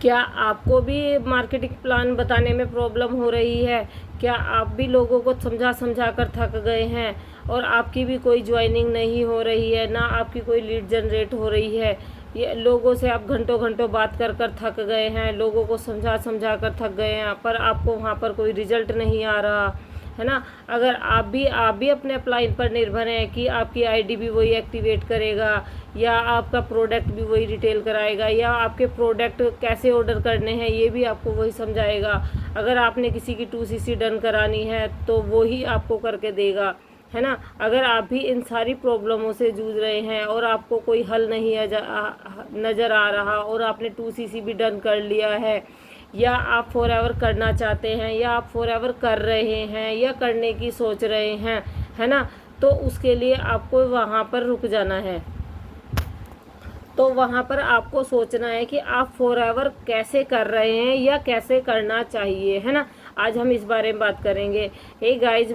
क्या आपको भी मार्केटिंग प्लान बताने में प्रॉब्लम हो रही है? क्या आप भी लोगों को समझा समझा कर थक गए हैं और आपकी भी कोई ज्वाइनिंग नहीं हो रही है, ना आपकी कोई लीड जनरेट हो रही है? ये लोगों से आप घंटों घंटों बात कर कर थक गए हैं, लोगों को समझा समझा कर थक गए हैं, पर आपको वहाँ पर कोई रिजल्ट नहीं आ रहा है ना। अगर आप भी अपने अपलाइन पर निर्भर हैं कि आपकी आईडी भी वही एक्टिवेट करेगा, या आपका प्रोडक्ट भी वही रिटेल कराएगा, या आपके प्रोडक्ट कैसे ऑर्डर करने हैं ये भी आपको वही समझाएगा। अगर आपने किसी की 2CC डन करानी है तो वो ही आपको करके देगा, है ना। अगर आप भी इन सारी प्रॉब्लमों से जूझ रहे हैं और आपको कोई हल नहीं नज़र आ रहा, और आपने 2CC भी डन कर लिया है, या आप फॉरएवर करना चाहते हैं, या आप फॉरएवर कर रहे हैं, या करने की सोच रहे हैं, है ना, तो उसके लिए आपको वहाँ पर रुक जाना है। तो वहाँ पर आपको सोचना है कि आप फॉरएवर कैसे कर रहे हैं या कैसे करना चाहिए, है ना। आज हम इस बारे में बात करेंगे। Hey guys,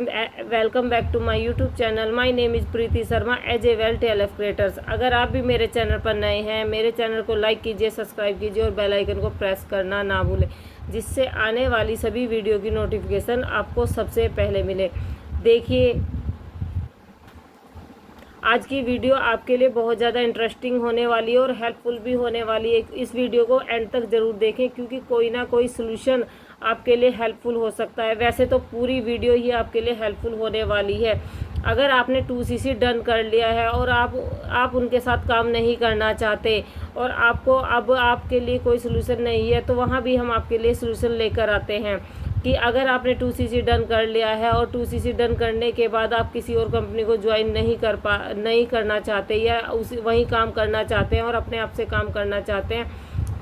welcome back to my YouTube channel. My name is Preeti Sharma as a well टेलफ क्रिएटर्स। अगर आप भी मेरे चैनल पर नए हैं, मेरे चैनल को लाइक कीजिए, सब्सक्राइब कीजिए और बेल आइकन को प्रेस करना ना भूलें, जिससे आने वाली सभी वीडियो की नोटिफिकेशन आपको सबसे पहले मिले। देखिए, आज की वीडियो आपके लिए बहुत ज़्यादा इंटरेस्टिंग होने वाली है और हेल्पफुल भी होने वाली है। इस वीडियो को एंड तक ज़रूर देखें, क्योंकि कोई ना कोई सलूशन आपके लिए हेल्पफुल हो सकता है। वैसे तो पूरी वीडियो ही आपके लिए हेल्पफुल होने वाली है। अगर आपने 2CC डन कर लिया है और आप उनके साथ काम नहीं करना चाहते, और आपको अब आपके लिए कोई सलूशन नहीं है, तो वहाँ भी हम आपके लिए सलूशन लेकर आते हैं कि अगर आपने 2CC डन कर लिया है और 2CC डन करने के बाद आप किसी और कंपनी को ज्वाइन नहीं करना चाहते, या वहीं काम करना चाहते हैं और अपने आप से काम करना चाहते हैं,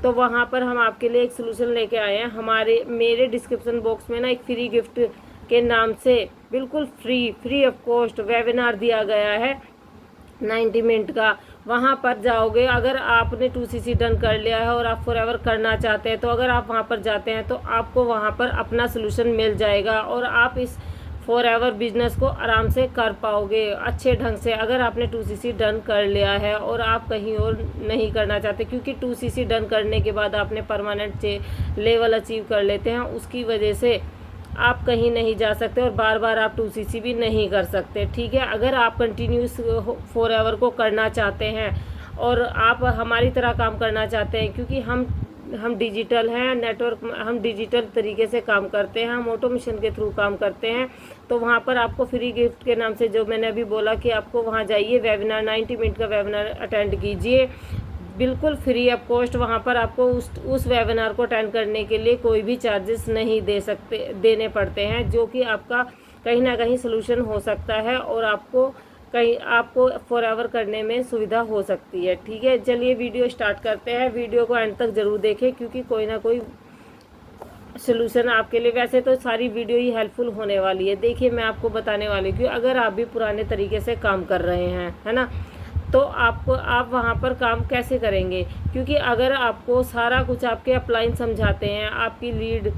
तो वहाँ पर हम आपके लिए एक सलूशन लेके आए हैं। मेरे डिस्क्रिप्शन बॉक्स में ना एक फ्री गिफ्ट के नाम से बिल्कुल फ्री ऑफ कॉस्ट वेबिनार दिया गया है 90 मिनट का। वहाँ पर जाओगे, अगर आपने 2CC डन कर लिया है और आप फॉरएवर करना चाहते हैं, तो अगर आप वहाँ पर जाते हैं तो आपको वहाँ पर अपना सलूशन मिल जाएगा और आप इस फॉरएवर बिजनेस को आराम से कर पाओगे अच्छे ढंग से, अगर आपने 2CC डन कर लिया है और आप कहीं और नहीं करना चाहते। क्योंकि 2CC डन करने के बाद आपने परमानेंट लेवल अचीव कर लेते हैं, उसकी वजह से आप कहीं नहीं जा सकते और बार बार आप 2CC भी नहीं कर सकते, ठीक है। अगर आप कंटिन्यूस फॉरएवर को करना चाहते हैं और आप हमारी तरह काम करना चाहते हैं, क्योंकि हम डिजिटल हैं, नेटवर्क, हम डिजिटल तरीके से काम करते हैं, हम ऑटोमेशन के थ्रू काम करते हैं, तो वहाँ पर आपको फ्री गिफ्ट के नाम से, जो मैंने अभी बोला कि आपको वहाँ जाइए, वेबिनार 90 मिनट का वेबिनार अटेंड कीजिए, बिल्कुल फ्री ऑफ कॉस्ट। वहाँ पर आपको उस वेबिनार को अटेंड करने के लिए कोई भी चार्जेस नहीं देने पड़ते हैं, जो कि आपका कहीं ना कहीं सलूशन हो सकता है और आपको फॉरएवर करने में सुविधा हो सकती है, ठीक है। चलिए वीडियो स्टार्ट करते हैं। वीडियो को एंड तक ज़रूर देखें, क्योंकि कोई ना कोई सलूशन आपके लिए, वैसे तो सारी वीडियो ही हेल्पफुल होने वाली है। देखिए, मैं आपको बताने वाली हूँ कि अगर आप भी पुराने तरीके से काम कर रहे हैं, है ना, तो आप वहाँ पर काम कैसे करेंगे। क्योंकि अगर आपको सारा कुछ आपके अपलाइन समझाते हैं, आपकी लीड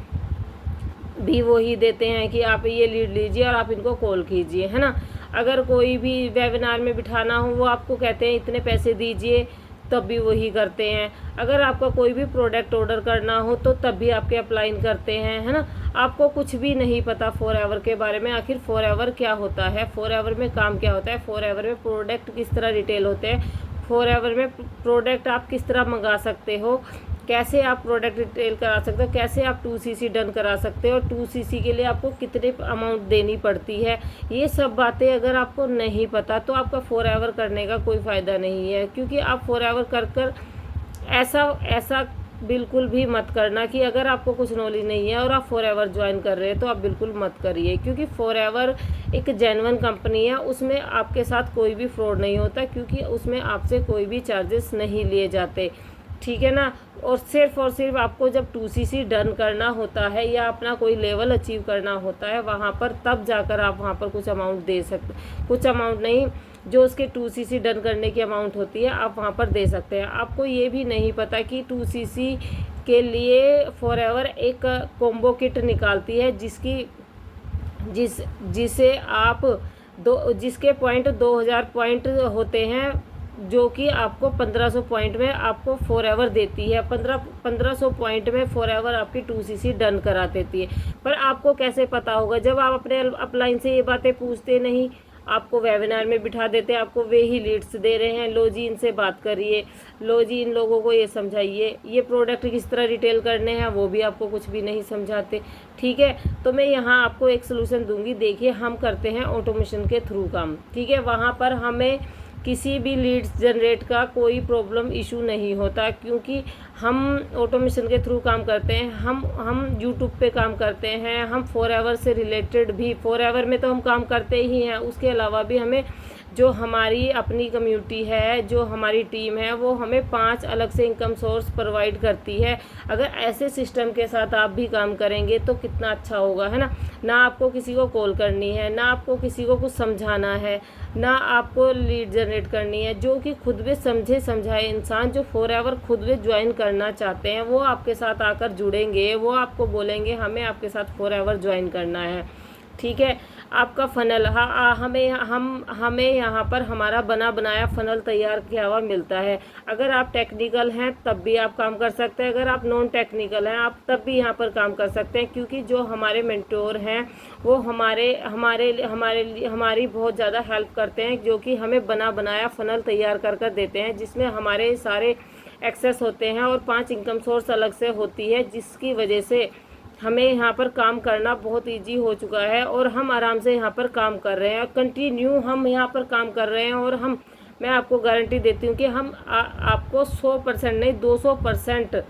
भी वही देते हैं कि आप ये लीड लीजिए और आप इनको कॉल कीजिए, है ना। अगर कोई भी वेबिनार में बिठाना हो, वो आपको कहते हैं इतने पैसे दीजिए, तब भी वही करते हैं। अगर आपका कोई भी प्रोडक्ट ऑर्डर करना हो तो तब भी आपके अपलाइन करते हैं, है ना। आपको कुछ भी नहीं पता फॉरएवर के बारे में। आखिर फॉरएवर क्या होता है, फॉरएवर में काम क्या होता है, फॉरएवर में प्रोडक्ट किस तरह रिटेल होते हैं, फॉरएवर में प्रोडक्ट आप किस तरह मंगा सकते हो, कैसे आप प्रोडक्ट रिटेल करा सकते हो, कैसे आप 2CC डन करा सकते हो, और 2CC के लिए आपको कितने अमाउंट देनी पड़ती है, ये सब बातें अगर आपको नहीं पता तो आपका फॉरएवर करने का कोई फ़ायदा नहीं है। क्योंकि आप फॉरएवर कर ऐसा बिल्कुल भी मत करना कि अगर आपको कुछ नॉलेज नहीं है और आप फॉरएवर ज्वाइन कर रहे हैं, तो आप बिल्कुल मत करिए। क्योंकि फॉरएवर एक जेन्युइन कंपनी है, उसमें आपके साथ कोई भी फ्रॉड नहीं होता, क्योंकि उसमें आपसे कोई भी चार्जेस नहीं लिए जाते, ठीक है ना। और सिर्फ आपको जब 2CC डन करना होता है या अपना कोई लेवल अचीव करना होता है, वहाँ पर तब जाकर आप वहाँ पर कुछ अमाउंट दे सकते, कुछ अमाउंट नहीं, जो उसके 2CC डन करने की अमाउंट होती है आप वहाँ पर दे सकते हैं। आपको ये भी नहीं पता कि 2CC के लिए फॉरएवर एक कॉम्बो किट निकालती है, जिसे आप जिसके पॉइंट 2000 पॉइंट होते हैं जो कि आपको 1500 पॉइंट में आपको फॉरएवर देती है। 1500 पॉइंट में फॉरएवर आपकी 2cc डन करा देती है। पर आपको कैसे पता होगा जब आप अपने अपलाइन से ये बातें पूछते नहीं, आपको वेबिनार में बिठा देते हैं, आपको वे ही लीड्स दे रहे हैं, लो जी इनसे बात करिए, लो जी इन लोगों को ये समझाइए, ये प्रोडक्ट किस तरह रिटेल करने हैं वो भी आपको कुछ भी नहीं समझाते। ठीक है, तो मैं यहाँ आपको एक सोल्यूशन दूंगी। देखिए, हम करते हैं ऑटोमेशन के थ्रू काम। ठीक है, वहाँ पर हमें किसी भी लीड्स जनरेट का कोई प्रॉब्लम इशू नहीं होता, क्योंकि हम ऑटोमेशन के थ्रू काम करते हैं। हम यूट्यूब पे काम करते हैं, हम फॉरएवर से रिलेटेड भी, फॉरएवर में तो हम काम करते ही हैं, उसके अलावा भी हमें जो हमारी अपनी कम्युनिटी है, जो हमारी टीम है, वो हमें 5 अलग से इनकम सोर्स प्रोवाइड करती है। अगर ऐसे सिस्टम के साथ आप भी काम करेंगे तो कितना अच्छा होगा, है ना। ना आपको किसी को कॉल करनी है, ना आपको किसी को कुछ समझाना है, ना आपको लीड जनरेट करनी है। जो कि खुद भी समझे समझाए इंसान जो फॉरएवर खुद भी ज्वाइन करना चाहते हैं, वो आपके साथ आकर जुड़ेंगे, वो आपको बोलेंगे हमें आपके साथ फॉरएवर ज्वाइन करना है। ठीक है, आपका फनल हमें यहाँ पर हमारा बना बनाया फनल तैयार किया हुआ मिलता है। अगर आप टेक्निकल हैं तब भी आप काम कर सकते हैं, अगर आप नॉन टेक्निकल हैं आप तब भी यहाँ पर काम कर सकते हैं, क्योंकि जो हमारे मेंटोर हैं वो हमारी बहुत ज़्यादा हेल्प करते हैं, जो कि हमें बना बनाया फनल तैयार कर देते हैं, जिसमें हमारे सारे एक्सेस होते हैं और 5 इनकम सोर्स अलग से होती है, जिसकी वजह से हमें यहाँ पर काम करना बहुत इजी हो चुका है और हम आराम से यहाँ पर काम कर रहे हैं। कंटिन्यू हम यहाँ पर काम कर रहे हैं और मैं आपको गारंटी देती हूँ कि आपको 100% नहीं 200%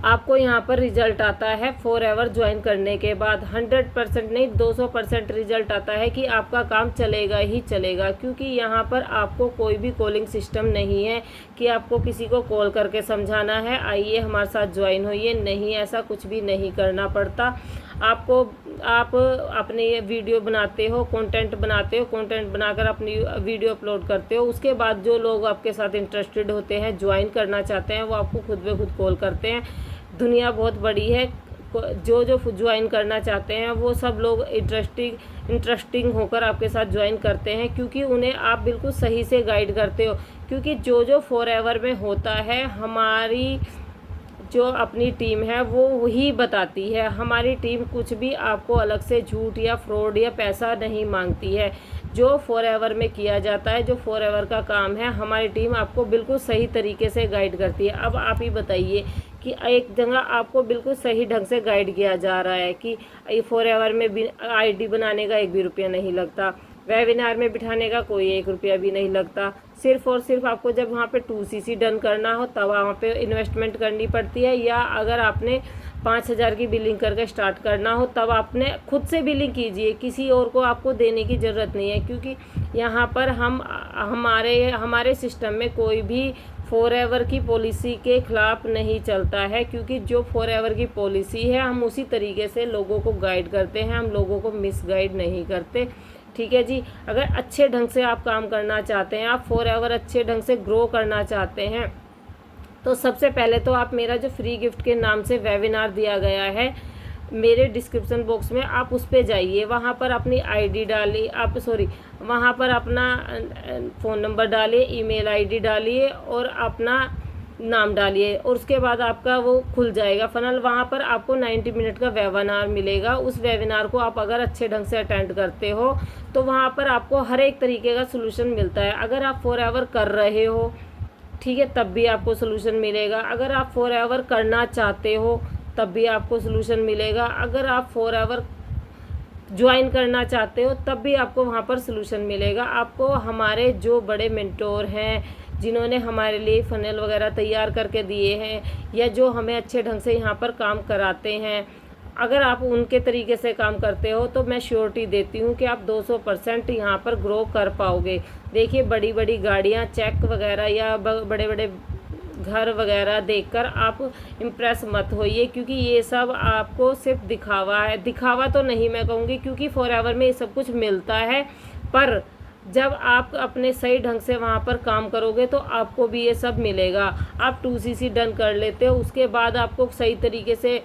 आपको यहाँ पर रिजल्ट आता है फॉरएवर ज्वाइन करने के बाद। 100% नहीं 200% रिजल्ट आता है कि आपका काम चलेगा ही चलेगा, क्योंकि यहाँ पर आपको कोई भी कॉलिंग सिस्टम नहीं है कि आपको किसी को कॉल करके समझाना है आइए हमारे साथ ज्वाइन होइए। नहीं, ऐसा कुछ भी नहीं करना पड़ता आपको। आप अपने वीडियो बनाते हो, कंटेंट बनाते हो, कंटेंट बनाकर अपनी वीडियो अपलोड करते हो, उसके बाद जो लोग आपके साथ इंटरेस्टेड होते हैं, ज्वाइन करना चाहते हैं, वो आपको खुद ब खुद कॉल करते हैं। दुनिया बहुत बड़ी है, जो ज्वाइन करना चाहते हैं वो सब लोग इंटरेस्टिंग होकर आपके साथ ज्वाइन करते हैं, क्योंकि उन्हें आप बिल्कुल सही से गाइड करते हो। क्योंकि जो फॉरएवर में होता है, हमारी जो अपनी टीम है वो वही बताती है। हमारी टीम कुछ भी आपको अलग से झूठ या फ्रॉड या पैसा नहीं मांगती है। जो फॉरएवर में किया जाता है, जो फॉरएवर का काम है, हमारी टीम आपको बिल्कुल सही तरीके से गाइड करती है। अब आप ही बताइए कि एक जगह आपको बिल्कुल सही ढंग से गाइड किया जा रहा है कि फॉरएवर में आईडी बनाने का 1 भी रुपया नहीं लगता, वेबिनार में बिठाने का कोई 1 रुपया भी नहीं लगता। सिर्फ और सिर्फ आपको जब वहाँ पे 2cc डन करना हो तब वहाँ पे इन्वेस्टमेंट करनी पड़ती है, या अगर आपने 5000 की बिलिंग करके स्टार्ट करना हो तब आपने खुद से बिलिंग कीजिए, किसी और को आपको देने की ज़रूरत नहीं है। क्योंकि यहाँ पर हमारे सिस्टम में कोई भी फॉरएवर की पॉलिसी के खिलाफ नहीं चलता है, क्योंकि जो फॉरएवर की पॉलिसी है हम उसी तरीके से लोगों को गाइड करते हैं, हम लोगों को मिसगाइड नहीं करते। ठीक है जी, अगर अच्छे ढंग से आप काम करना चाहते हैं, आप फॉरएवर अच्छे ढंग से ग्रो करना चाहते हैं, तो सबसे पहले तो आप मेरा जो फ्री गिफ्ट के नाम से वेबिनार दिया गया है मेरे डिस्क्रिप्शन बॉक्स में, आप उस पर जाइए, वहाँ पर अपनी आईडी डालिए, वहाँ पर अपना फ़ोन नंबर डालिए, ईमेल आईडी डालिए और अपना नाम डालिए, और उसके बाद आपका वो खुल जाएगा फनल। वहाँ पर आपको 90 मिनट का वेबिनार मिलेगा। उस वेबिनार को आप अगर अच्छे ढंग से अटेंड करते हो तो वहाँ पर आपको हर एक तरीके का सोल्यूशन मिलता है। अगर आप फॉरएवर कर रहे हो, ठीक है, तब भी आपको सोल्यूशन मिलेगा। अगर आप फॉरएवर करना चाहते हो तब भी आपको सोल्यूशन मिलेगा। अगर आप फॉरएवर ज्वाइन करना चाहते हो तब भी आपको वहाँ पर सोल्यूशन मिलेगा। आपको हमारे जो बड़े मेंटोर हैं, जिन्होंने हमारे लिए फनल वगैरह तैयार करके दिए हैं, या जो हमें अच्छे ढंग से यहाँ पर काम कराते हैं, अगर आप उनके तरीके से काम करते हो तो मैं श्योरिटी देती हूँ कि आप 200% यहाँ पर ग्रो कर पाओगे। देखिए, बड़ी बड़ी गाड़ियाँ, चेक वगैरह या बड़े बड़े घर वगैरह देखकर आप इम्प्रेस मत होइए, क्योंकि ये सब आपको सिर्फ दिखावा है। दिखावा तो नहीं मैं कहूँगी, क्योंकि फॉरएवर में ये सब कुछ मिलता है, पर जब आप अपने सही ढंग से वहाँ पर काम करोगे तो आपको भी ये सब मिलेगा। आप 2cc डन कर लेते हो, उसके बाद आपको सही तरीके से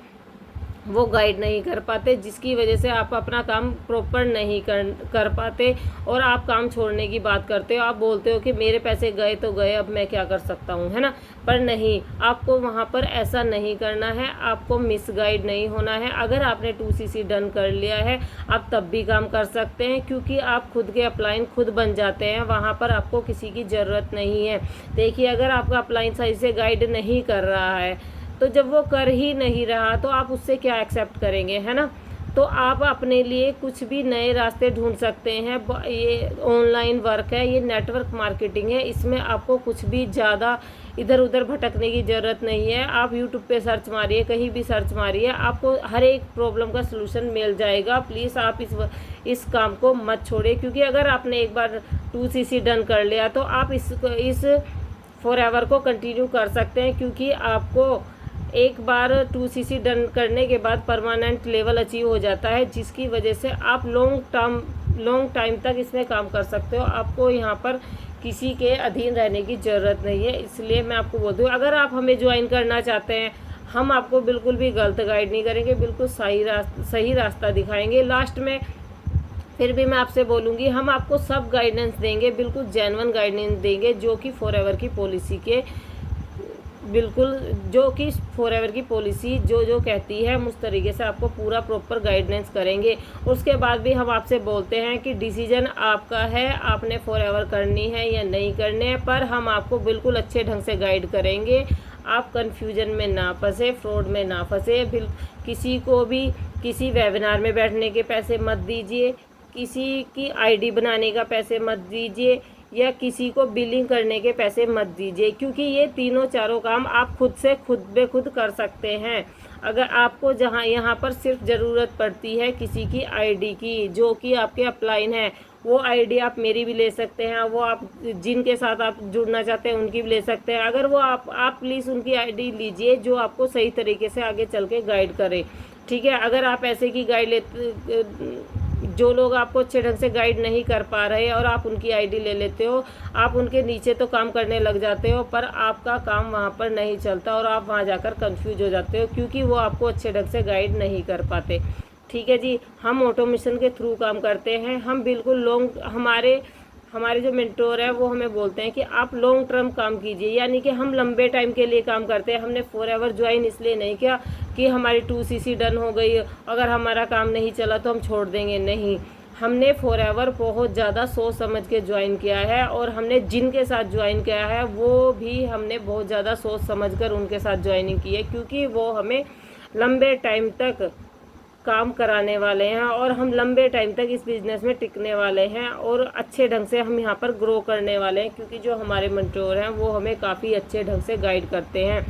वो गाइड नहीं कर पाते, जिसकी वजह से आप अपना काम प्रॉपर नहीं कर पाते और आप काम छोड़ने की बात करते हो। आप बोलते हो कि मेरे पैसे गए तो गए, अब मैं क्या कर सकता हूँ, है ना। पर नहीं, आपको वहाँ पर ऐसा नहीं करना है, आपको मिस गाइड नहीं होना है। अगर आपने 2cc डन कर लिया है, आप तब भी काम कर सकते हैं, क्योंकि आप खुद के अपलाइन खुद बन जाते हैं, वहाँ पर आपको किसी की ज़रूरत नहीं है। देखिए, अगर आपका अपलाइन सही से गाइड नहीं कर रहा है, तो जब वो कर ही नहीं रहा तो आप उससे क्या एक्सेप्ट करेंगे, है ना। तो आप अपने लिए कुछ भी नए रास्ते ढूंढ सकते हैं। ये ऑनलाइन वर्क है, ये नेटवर्क मार्केटिंग है, इसमें आपको कुछ भी ज़्यादा इधर उधर भटकने की ज़रूरत नहीं है। आप यूट्यूब पे सर्च मारिए, कहीं भी सर्च मारिए, आपको हर एक प्रॉब्लम का सलूशन मिल जाएगा। प्लीज़ आप इस काम को मत छोड़िए, क्योंकि अगर आपने एक बार 2cc डन कर लिया तो आप इस फॉरएवर को कंटिन्यू कर सकते हैं, क्योंकि आपको एक बार 2cc डन करने के बाद परमानेंट लेवल अचीव हो जाता है, जिसकी वजह से आप लॉन्ग टाइम तक इसमें काम कर सकते हो। आपको यहाँ पर किसी के अधीन रहने की ज़रूरत नहीं है। इसलिए मैं आपको बोलती हूँ, अगर आप हमें ज्वाइन करना चाहते हैं, हम आपको बिल्कुल भी गलत गाइड नहीं करेंगे, बिल्कुल सही रास्ता दिखाएंगे। लास्ट में फिर भी मैं आपसे बोलूँगी, हम आपको सब गाइडेंस देंगे, बिल्कुल जेन्युइन गाइडेंस देंगे, जो कि फॉरएवर की पॉलिसी के बिल्कुल, जो कि फॉरएवर की पॉलिसी जो कहती है, उस तरीके से आपको पूरा प्रॉपर गाइडेंस करेंगे। उसके बाद भी हम आपसे बोलते हैं कि डिसीजन आपका है, आपने फॉरएवर करनी है या नहीं करनी है, पर हम आपको बिल्कुल अच्छे ढंग से गाइड करेंगे। आप कन्फ्यूजन में ना फंसे, फ्रॉड में ना फंसे। किसी को भी किसी वेबिनार में बैठने के पैसे मत दीजिए, किसी की आईडी बनाने का पैसे मत दीजिए, या किसी को बिलिंग करने के पैसे मत दीजिए, क्योंकि ये तीनों चारों काम आप खुद से खुद कर सकते हैं। अगर आपको यहाँ पर सिर्फ ज़रूरत पड़ती है किसी की आईडी की, जो कि आपके अपलाइन है, वो आईडी आप मेरी भी ले सकते हैं, वो आप जिनके साथ आप जुड़ना चाहते हैं उनकी भी ले सकते हैं। अगर वो आप प्लीज़ उनकी आईडी लीजिए, जो आपको सही तरीके से आगे चल के गाइड करे, ठीक है। अगर आप ऐसे की गाइड लेते, जो लोग आपको अच्छे ढंग से गाइड नहीं कर पा रहे और आप उनकी आईडी ले लेते हो, आप उनके नीचे तो काम करने लग जाते हो, पर आपका काम वहाँ पर नहीं चलता और आप वहाँ जाकर कंफ्यूज हो जाते हो, क्योंकि वो आपको अच्छे ढंग से गाइड नहीं कर पाते, ठीक है जी। हम ऑटोमेशन के थ्रू काम करते हैं, हम बिल्कुल हमारे जो मेंटोर है वो हमें बोलते हैं कि आप लॉन्ग टर्म काम कीजिए, यानी कि हम लंबे टाइम के लिए काम करते हैं। हमने फॉरएवर ज्वाइन इसलिए नहीं किया कि हमारी 2cc डन हो गई, अगर हमारा काम नहीं चला तो हम छोड़ देंगे, नहीं। हमने फॉरएवर बहुत ज़्यादा सोच समझ के ज्वाइन किया है, और हमने जिनके साथ ज्वाइन किया है वो भी हमने बहुत ज़्यादा सोच समझ कर उनके साथ ज्वाइनिंग की है, क्योंकि वो हमें लंबे टाइम तक काम कराने वाले हैं और हम लंबे टाइम तक इस बिज़नेस में टिकने वाले हैं और अच्छे ढंग से हम यहाँ पर ग्रो करने वाले हैं, क्योंकि जो हमारे मेंटोर हैं वो हमें काफ़ी अच्छे ढंग से गाइड करते हैं।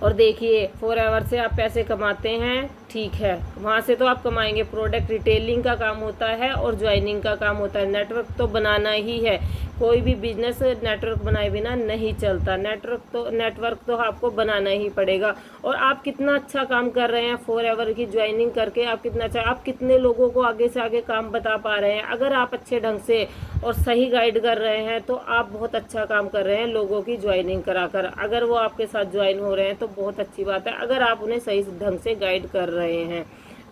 और देखिए, फॉरएवर से आप पैसे कमाते हैं, ठीक है, वहाँ से तो आप कमाएंगे। प्रोडक्ट रिटेलिंग का काम होता है और ज्वाइनिंग का काम होता है। नेटवर्क तो बनाना ही है, कोई भी बिजनेस नेटवर्क बनाए बिना नहीं चलता। नेटवर्क तो आपको बनाना ही पड़ेगा। और आप कितना अच्छा काम कर रहे हैं फॉरएवर की ज्वाइनिंग करके, आप कितने लोगों को आगे से आगे काम बता पा रहे हैं। अगर आप अच्छे ढंग से और सही गाइड कर रहे हैं तो आप बहुत अच्छा काम कर रहे हैं लोगों की ज्वाइनिंग कराकर। अगर वो आपके साथ ज्वाइन हो रहे हैं तो बहुत अच्छी बात है, अगर आप उन्हें सही ढंग से गाइड कर रहे हैं,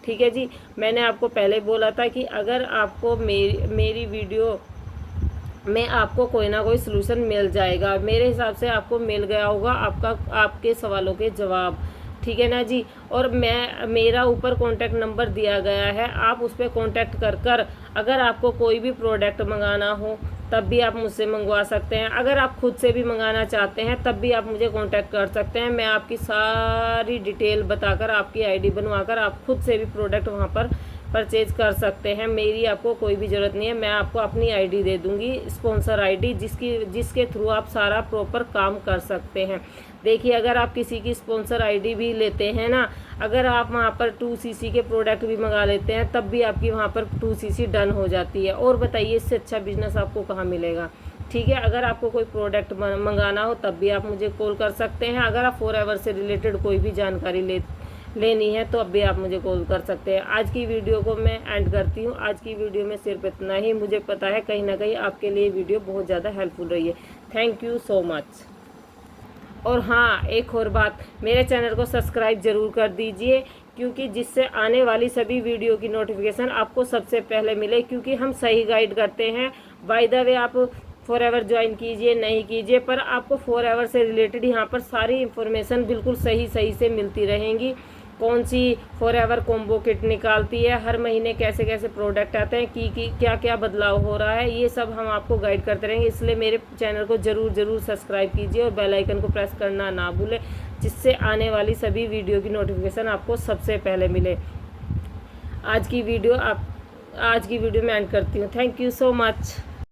ठीक है जी। मैंने आपको पहले बोला था कि अगर आपको मेरी वीडियो में आपको कोई ना कोई सलूशन मिल जाएगा, मेरे हिसाब से आपको मिल गया होगा आपके सवालों के जवाब, ठीक है ना जी। और मेरा ऊपर कॉन्टैक्ट नंबर दिया गया है, आप उस पर कॉन्टैक्ट कर अगर आपको कोई भी प्रोडक्ट मंगाना हो तब भी आप मुझसे मंगवा सकते हैं। अगर आप खुद से भी मंगाना चाहते हैं तब भी आप मुझे कांटेक्ट कर सकते हैं। मैं आपकी सारी डिटेल बताकर, आपकी आईडी बनवाकर आप खुद से भी प्रोडक्ट वहां पर परचेज कर सकते हैं। मेरी आपको कोई भी ज़रूरत नहीं है, मैं आपको अपनी आईडी दे दूंगी, स्पॉन्सर आईडी, जिसके थ्रू आप सारा प्रॉपर काम कर सकते हैं। देखिए, अगर आप किसी की स्पॉन्सर आईडी भी लेते हैं ना, अगर आप वहाँ पर 2cc के प्रोडक्ट भी मंगा लेते हैं तब भी आपकी वहाँ पर 2cc डन हो जाती है। और बताइए, इससे अच्छा बिजनेस आपको कहाँ मिलेगा, ठीक है। अगर आपको कोई प्रोडक्ट मंगाना हो तब भी आप मुझे कॉल कर सकते हैं। अगर आप फॉरएवर से रिलेटेड कोई भी जानकारी लेनी है तो अब भी आप मुझे कॉल कर सकते हैं। आज की वीडियो को मैं एंड करती हूँ। आज की वीडियो में सिर्फ इतना ही। मुझे पता है कहीं ना कहीं आपके लिए वीडियो बहुत ज़्यादा हेल्पफुल रही है। Thank you so much. और हाँ, एक और बात, मेरे चैनल को सब्सक्राइब ज़रूर कर दीजिए, क्योंकि जिससे आने वाली सभी वीडियो की नोटिफिकेशन आपको सबसे पहले मिले, क्योंकि हम सही गाइड करते हैं। बाय द वे, आप फॉरएवर ज्वाइन कीजिए नहीं कीजिए, पर आपको फॉरएवर से रिलेटेड यहाँ पर सारी इन्फॉर्मेशन बिल्कुल सही से मिलती रहेंगी। कौन सी फॉरएवर कॉम्बो किट निकालती है, हर महीने कैसे कैसे प्रोडक्ट आते हैं, की क्या क्या बदलाव हो रहा है, ये सब हम आपको गाइड करते रहेंगे। इसलिए मेरे चैनल को ज़रूर सब्सक्राइब कीजिए और बेल आइकन को प्रेस करना ना भूलें, जिससे आने वाली सभी वीडियो की नोटिफिकेशन आपको सबसे पहले मिले। आज की वीडियो मैं एंड करती हूँ। Thank you so much.